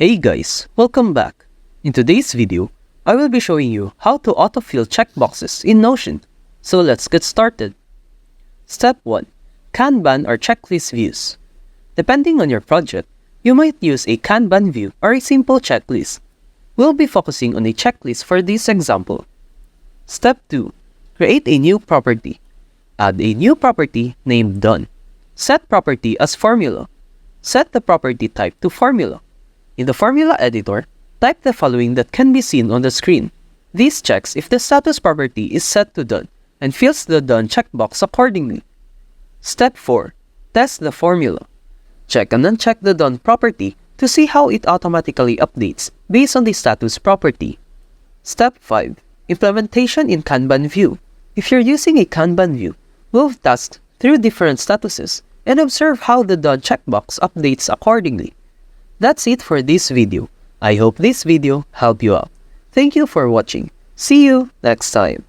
Hey guys, welcome back. In today's video, I will be showing you how to autofill checkboxes in Notion. So let's get started. Step 1. Kanban or checklist views. Depending on your project, you might use a Kanban view or a simple checklist. We'll be focusing on a checklist for this example. Step 2. Create a new property. Add a new property named Done. Set property as formula. Set the property type to formula. In the formula editor, type the following that can be seen on the screen. This checks if the status property is set to Done and fills the Done checkbox accordingly. Step 4. Test the formula. Check and uncheck the Done property to see how it automatically updates based on the status property. Step 5. Implementation in Kanban view. If you're using a Kanban view, move tasks through different statuses and observe how the Done checkbox updates accordingly. That's it for this video. I hope this video helped you out. Thank you for watching. See you next time.